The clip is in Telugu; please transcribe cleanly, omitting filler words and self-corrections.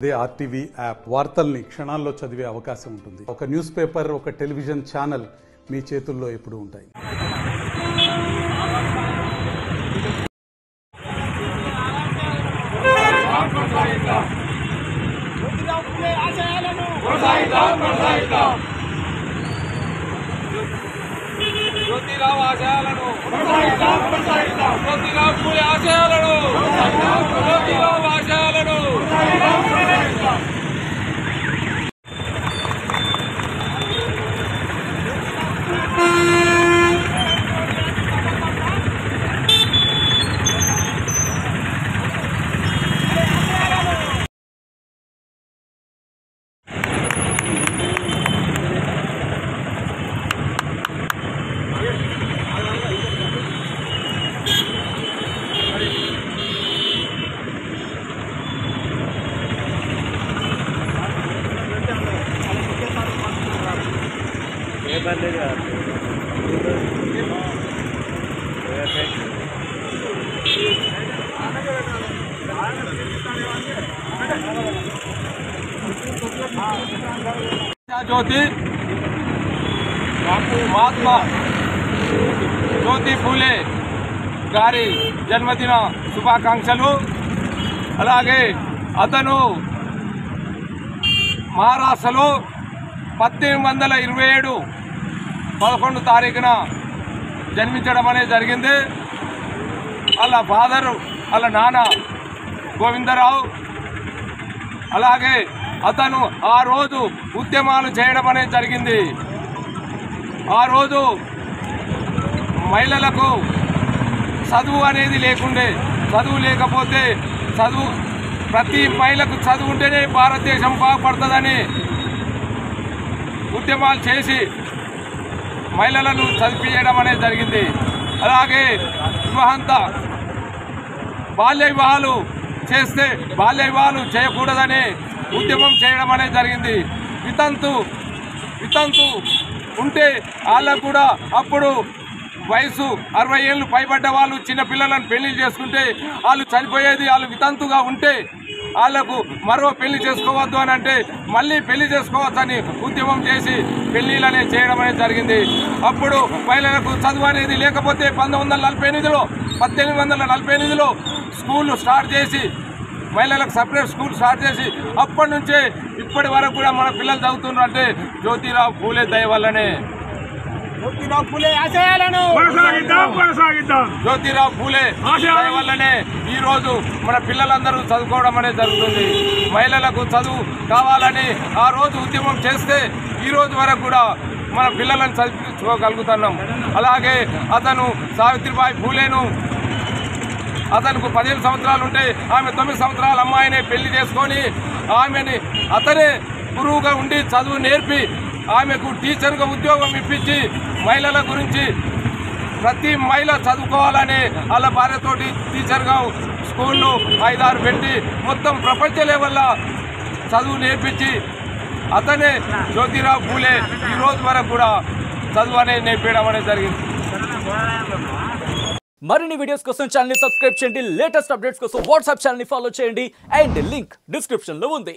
అదే ఆర్టీవీ యాప్ వార్తల్ని క్షణాల్లో చదివే అవకాశం ఉంటుంది. ఒక న్యూస్ పేపర్, ఒక టెలివిజన్ ఛానల్ మీ చేతుల్లో ఎప్పుడూ ఉంటాయి. జ్యోతిరావు ఆశయాలను జ్యోతిరావు పూలే ఆశయాలను జ్యోతిరావు ఆశయాలను జ్యోతి మహాత్మా జ్యోతి పూలే గారి జన్మదిన శుభాకాంక్షలు. అలాగే అతను మహారాష్ట్రలో 1827 11 తారీఖున జన్మించడం అనేది జరిగింది. వాళ్ళ ఫాదరు వాళ్ళ నాన్న గోవిందరావు. అలాగే అతను ఆ రోజు ఉద్యమాలు చేయడం అనేది జరిగింది. ఆ రోజు మహిళలకు చదువు అనేది లేకుండే, చదువు లేకపోతే ప్రతి మహిళకు చదువు ఉంటేనే భారతదేశం బాగుపడుతుందని ఉద్యమాలు చేసి మహిళలను చదివించడం అనేది జరిగింది. అలాగే బాల్య వివాహాలు చేస్తే బాల్య వివాహాలు చేయకూడదని ఉద్యమం చేయడం అనేది జరిగింది. వితంతు ఉంటే వాళ్ళకు కూడా అప్పుడు వయసు 60 ఏళ్ళు పైబడ్డ వాళ్ళు చిన్న పిల్లలను పెళ్లి చేసుకుంటే వాళ్ళు చనిపోయేది. వాళ్ళు వితంతుగా ఉంటే వాళ్లకు మరో పెళ్లి చేసుకోవద్దు అని అంటే మళ్ళీ పెళ్లి చేసుకోవచ్చని ఉద్యమం చేసి పెళ్లిళ్ళనే చేయడం అనేది జరిగింది. అప్పుడు మహిళలకు చదువు అనేది లేకపోతే 1848లో స్కూళ్ళు స్టార్ట్ చేసి మహిళలకు సపరేట్ స్కూల్ స్టార్ట్ చేసి అప్పటి నుంచే ఇప్పటి వరకు కూడా మన పిల్లలు చదువుతున్నారు అంటే జ్యోతిరావు పూలే దయ వల్లనే. జ్యోతిరావు పూలే ఆశయాలను జ్యోతిరావు పూలే దయ వల్లనే ఈరోజు మన పిల్లలందరూ చదువుకోవడం అనేది జరుగుతుంది. మహిళలకు చదువు కావాలని ఆ రోజు ఉద్యమం చేస్తే ఈ రోజు వరకు కూడా మన పిల్లలను చదివించుకోగలుగుతున్నాం. అలాగే అతను సావిత్రిబాయి పూలేను అతనికి 15 సంవత్సరాలు ఉంటే ఆమె 9 సంవత్సరాల అమ్మాయిని పెళ్లి చేసుకొని ఆమెని అతనే గురువుగా ఉండి చదువు నేర్పి ఆమెకు టీచర్గా ఉద్యోగం ఇప్పించి మహిళల గురించి ప్రతి మహిళ చదువుకోవాలని వాళ్ళ భార్యతోటి టీచర్గా స్కూళ్ళు 5-6 పెట్టి మొత్తం ప్రపంచ లెవెల్లో చదువు నేర్పించి అతనే జ్యోతిరావు పూలే ఈ రోజు వరకు కూడా చదువు అనేది నేర్పించడం అనేది జరిగింది. మరిన్ని వీడియోస్ కోసం ఛానల్ ని సబ్స్క్రైబ్ చేయండి. లేటెస్ట్ అప్డేట్స్ కోసం వాట్సాప్ ఛానల్ ని ఫాలో చేయండి. అండ్ లింక్ డిస్క్రిప్షన్ లో ఉంది.